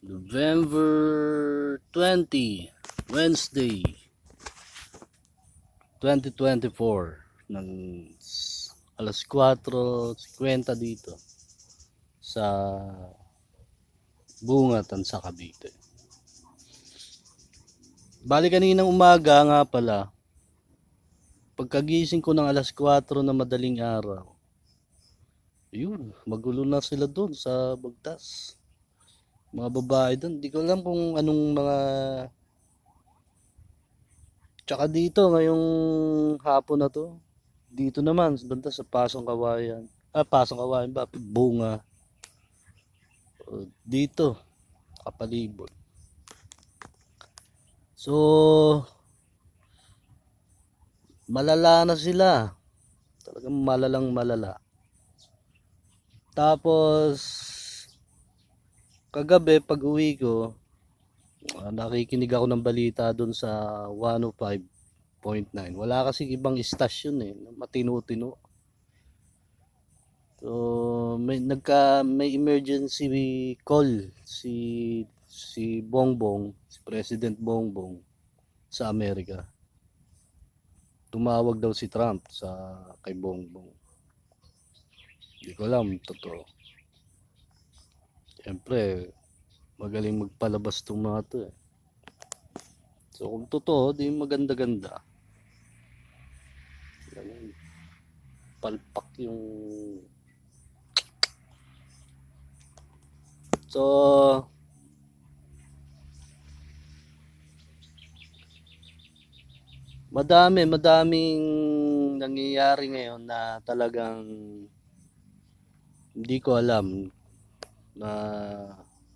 November 20, Wednesday, 2024 ng alas 4:50 dito sa Bungatan sa Cavite. Bali kaninang umaga nga pala, pagkagising ko ng alas 4 na madaling araw, yun, magulo na sila doon sa Bagtas. Mga babae doon, di ko alam kung anong mga. Tsaka dito ngayong hapon na to, dito naman banda sa Pasong Kawayan. Pasong Kawayan ba? Bunga. Dito, kapalibot. So, malala na sila. Talagang malalang malala. Tapos, kagabi pag uwi ko, nakikinig ako ng balita doon sa 105.9. Wala kasi ibang istasyon matino-tino. So, may emergency call si Bongbong, si President Bongbong sa Amerika. Tumawag daw si Trump kay Bongbong. Hindi ko alam, totoo. Siyempre, magaling magpalabas tong mga to eh. So kung totoo, di maganda-ganda. Palpak yung. So, madaming nangyayari ngayon na talagang hindi ko alam na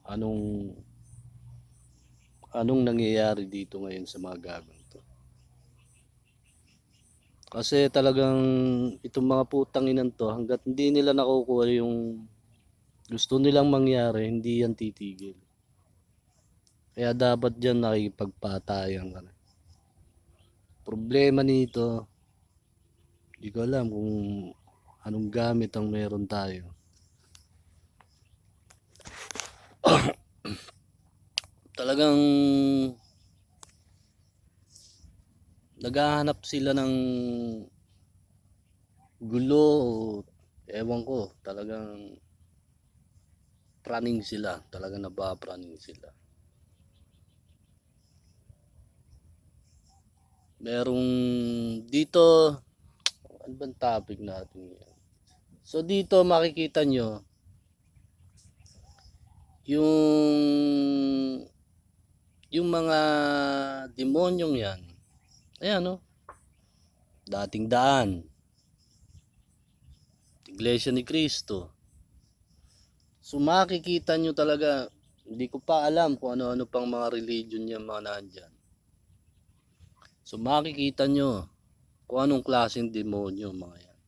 anong nangyayari dito ngayon sa mga gagawin to. Kasi talagang itong mga putang inan to, hanggat hindi nila nakukuha yung gusto nilang mangyari, hindi yan titigil. Kaya dapat dyan nakikipagpatayan ka na. Problema nito, hindi ko alam kung anong gamit ang meron tayo. Talagang naghahanap sila ng gulo o ewan ko, talagang praning sila, talagang nabapraning sila. Merong dito, ano bang topic natin yan? So dito makikita nyo yung mga demonyong yan. Ayan no, dating daan, Iglesia ni Cristo. So makikita nyo talaga, hindi ko pa alam kung ano-ano pang mga religion yan mga nandyan. So makikita nyo kung anong klaseng demonyo mga yan.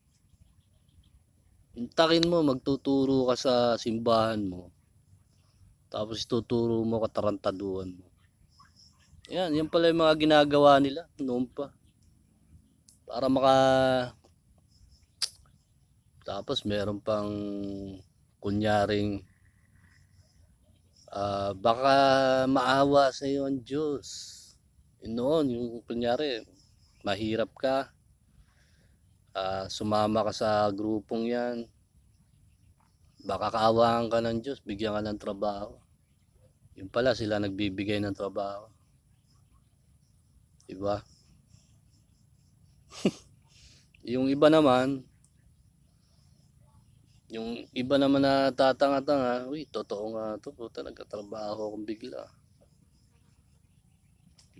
Intakin mo, magtuturo ka sa simbahan mo. Tapos tuturo mo katarantaduhan mo. Yan pala yung mga ginagawa nila noon pa. Para tapos meron pang kunyaring baka maawa sa iyo ang Diyos. Noon, yung kunyari, mahirap ka, sumama ka sa grupong yan, baka kaawaan ka ng Diyos, bigyan ka ng trabaho. Yun pala, sila nagbibigay ng trabaho. Diba? Yung iba naman na tatanga-tanga, uy, totoo nga to, puta, nagkatrabaho akong bigla.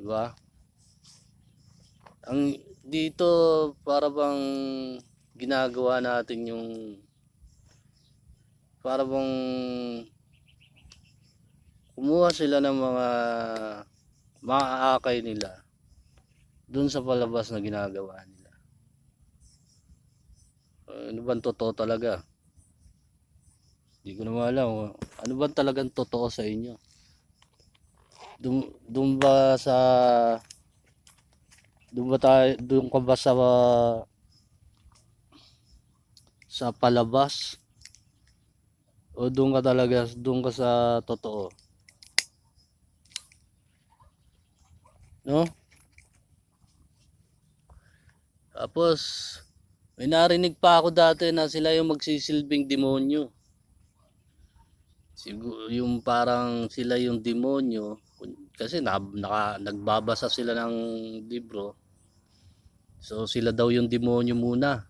Diba? Ang dito, para bang ginagawa natin para bang kumuha sila ng mga maaakay nila dun sa palabas na ginagawa nila. Ano bang totoo talaga? Hindi ko naman alam. Ano bang talagang totoo sa inyo? Doon ka ba sa palabas? O doon ka sa totoo? No? Tapos, may narinig pa ako dati na sila yung magsisilbing demonyo. Siguro yung parang sila yung demonyo kasi nagbabasa sila ng libro. So sila daw yung demonyo muna.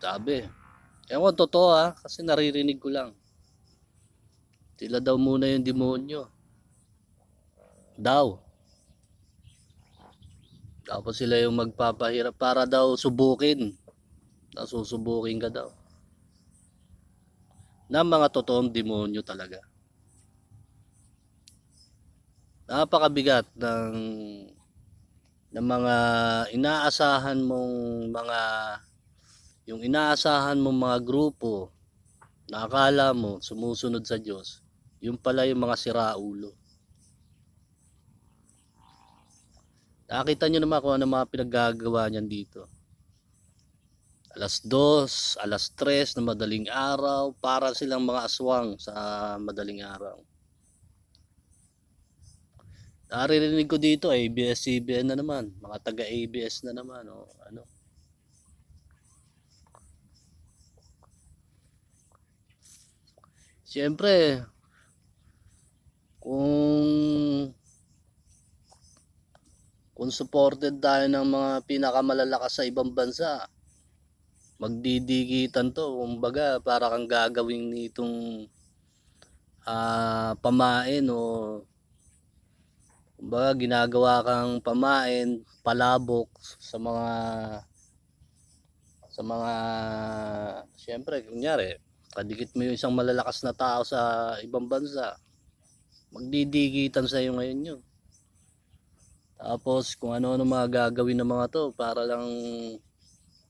Sabi. Ewan ko totoo kasi naririnig ko lang. Sila daw muna yung demonyo. Daw. Tapos sila yung magpapahirap para daw subukin. Susubukin ka daw. Na mga totoong demonyo talaga. Napakabigat ng mga inaasahan mong yung inaasahan mong mga grupo na akala mo sumusunod sa Diyos, yung pala yung mga siraulo. Nakita nyo naman kung ano mga pinaggagawa niyan dito. Alas 2, alas 3 na madaling araw, para silang mga aswang sa madaling araw. Naririnig ko dito, ABS-CBN na naman, mga taga-ABS na naman, ano. Siyempre, kung supported tayo ng mga pinakamalalakas sa ibang bansa, magdidigitan to, kumbaga para kang gagawin nitong pamain o kumbaga ginagawa kang pamain, palabok sa mga siyempre kunyari kadikit mo yung isang malalakas na tao sa ibang bansa, magdidigitan sa iyo ngayon yun. Tapos kung ano-ano mga gagawin ng mga to para lang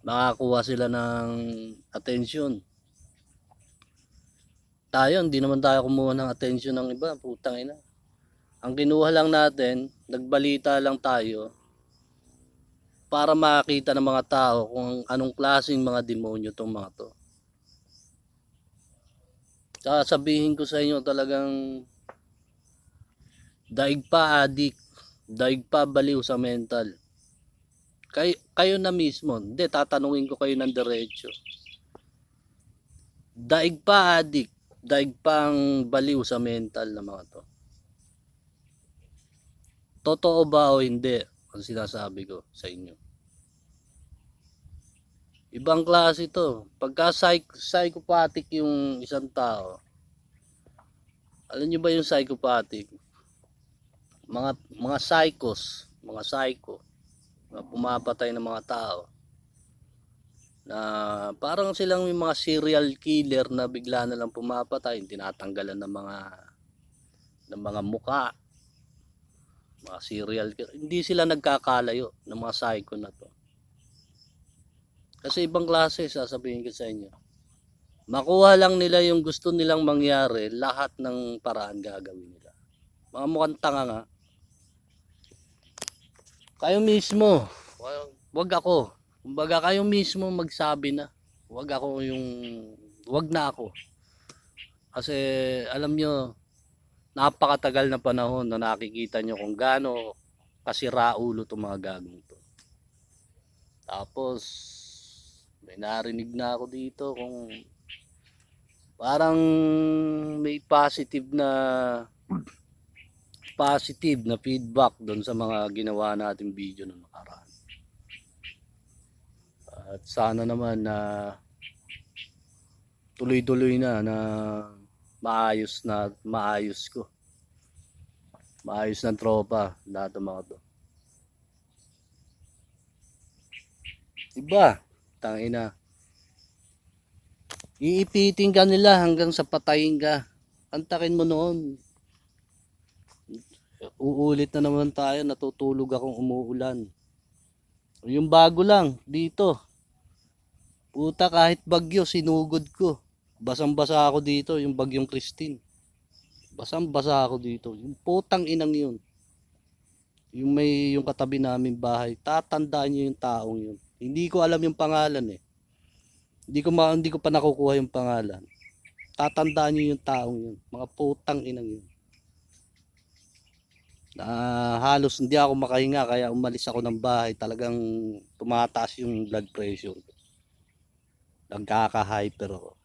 makakuha sila ng atensyon. Tayo, hindi naman tayo kumuha ng atensyon ng iba, putang ina. Ang kinuha lang natin, nagbalita lang tayo para makita ng mga tao kung anong klaseng mga demonyo tong mga to. Sasabihin ko sa inyo talagang daig pa adik, daig pa baliw sa mental. Kayo na mismo, hindi, tatanungin ko kayo ng diretso. Daig pa adik, daig pang baliw sa mental ng mga to. Totoo ba o hindi ang sinasabi ko sa inyo? Ibang klase to. Pagka psychopathic yung isang tao, alam nyo ba yung psychopathic? Mga psychos, mga psycho, na pumapatay ng mga tao, na parang silang may mga serial killer na bigla na lang pumapatay, tinatanggalan ng mga muka, mga serial killer. Hindi sila nagkakalayo ng mga psycho na to. Kasi ibang klase, sasabihin ko sa inyo. Makuha lang nila yung gusto nilang mangyari, lahat ng paraan gagawin nila. Mga mukhang tanga nga. Kayo mismo, wag ako. Kumbaga kayo mismo magsabi na. Wag na ako. Kasi alam nyo, napakatagal na panahon na nakikita nyo kung gaano kasiraulo itong mga gagong to. Tapos, may narinig na ako dito kung parang may positive na feedback doon sa mga ginawa nating video noong nakaraan. At sana naman na tuloy-tuloy na maayos ko. Maayos ng tropa lahat ng mga to. Diba? Tangina. Iipitin ka nila hanggang sa patayin ka. Antakin mo noon. Uulit na naman tayo, natutulog akong umuulan. Yung bago lang dito. Puta, kahit bagyo sinugod ko. Basang-basa ako dito, yung bagyong Christine. Basang-basa ako dito. Yung putang inang yun. Yung katabi namin bahay, tatandaan niyo yung taong yun. Hindi ko alam yung pangalan eh. Hindi ko pa nakukuha yung pangalan. Tatandaan niyo yung taong yun. Mga putang inang yun. Halos hindi ako makahinga kaya umalis ako ng bahay. Talagang tumataas yung blood pressure. Nagkaka-hyper ako.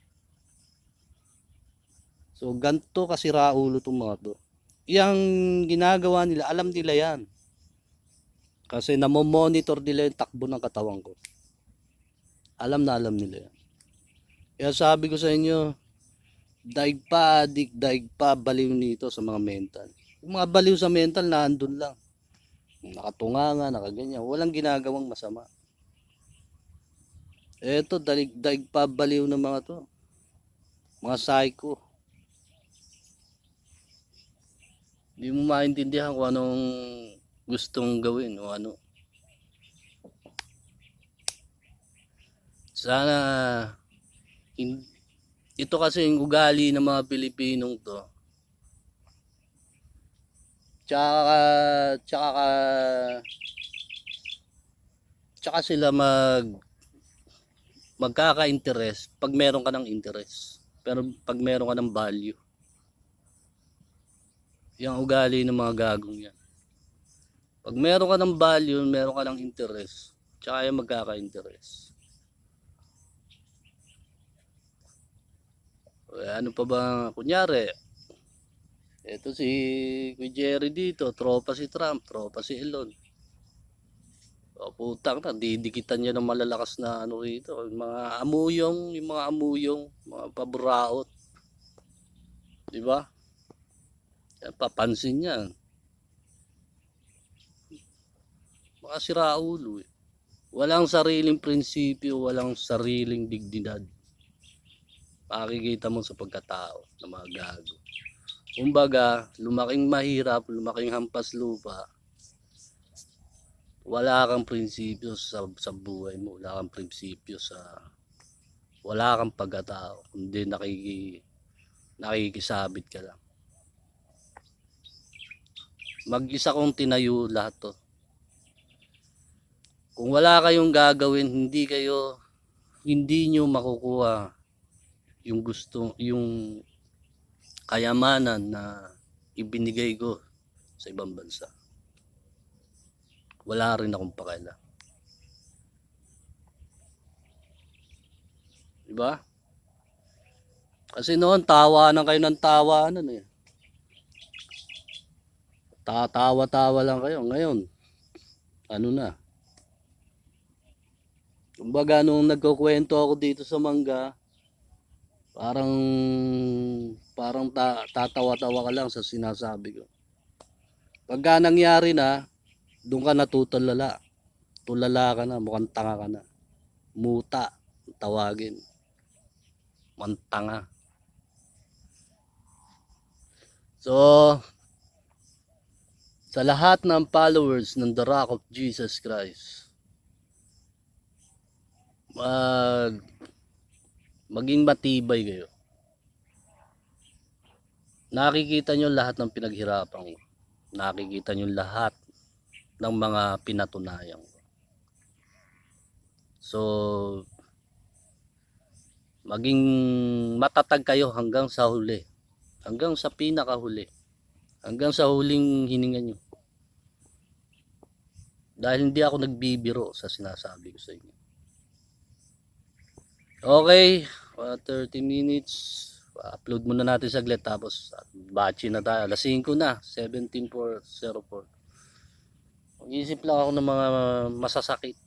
So ganito kasi raulo itong mga to. Yang ginagawa nila, alam nila yan. Kasi namomonitor nila yung takbo ng katawan ko. Alam na alam nila yan. Kaya sabi ko sa inyo, daig pa adik, daig pa baliw nito sa mga mental. Yung mga baliw sa mental, naandun lang. Nakatunganga, nakaganyan. Walang ginagawang masama. Eto, daig pa baliw ng mga to. Mga psycho. Hindi mo maintindihan kung anong gustong gawin o ano. Sana ito kasi yung ugali ng mga Pilipinong to. Tsaka sila magkaka-interest pag meron ka ng interest. Pero pag meron ka ng value, yung ugali ng mga gagong yan. Pag meron ka ng value, meron ka ng interest, tsaka yung magkaka-interest. Ano pa ba, kunyari, eto si Kuya Jerry dito, tropa si Trump, tropa si Elon. O putang na, didikitan niya ng malalakas na ano rito, yung mga amuyong, mga paburaot. Di ba? Papansin niya. Mga siraulo eh. Walang sariling prinsipyo, walang sariling dignidad. Makikita mo sa pagkatao ng mga gago. Kumbaga, lumaking mahirap, lumaking hampas lupa. Wala kang prinsipyo sa buhay mo, wala kang prinsipyo wala kang pagkatao, kundi nakikisabit ka lang. Mag-isa kong tinayo lahat to. Kung wala kayong gagawin, hindi nyo makukuha yung kayamanan na ibinigay ko sa ibang bansa. Wala rin akong pakialam. Diba? Kasi noon, tawanan kayo ng tawanan eh. Tatawa-tawa lang kayo. Ngayon, ano na? Kumbaga, nung nagkukwento ako dito sa Mangga, parang tatawa-tawa ka lang sa sinasabi ko. Pagka nangyari na, doon ka natutulala. Tulala ka na, mukhang tanga ka na. Muta, tawagin. Mantanga. So, sa lahat ng followers ng The Rock of Jesus Christ, maging matibay kayo. Nakikita nyo lahat ng pinaghirapan ko. Nakikita nyo lahat ng mga pinatunayan ko. So, maging matatag kayo hanggang sa huli. Hanggang sa pinakahuli. Hanggang sa huling hininga nyo. Dahil hindi ako nagbibiro sa sinasabi ko sa inyo. Okay, 30 minutes. Upload muna natin saglit tapos batchi na tayo. Alas 5 na, 17:04. Mag-isip lang ako ng mga masasakit.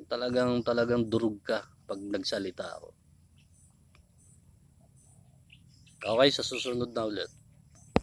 Talagang durug ka pag nagsalita ako. Okay, sa susunod na ulit.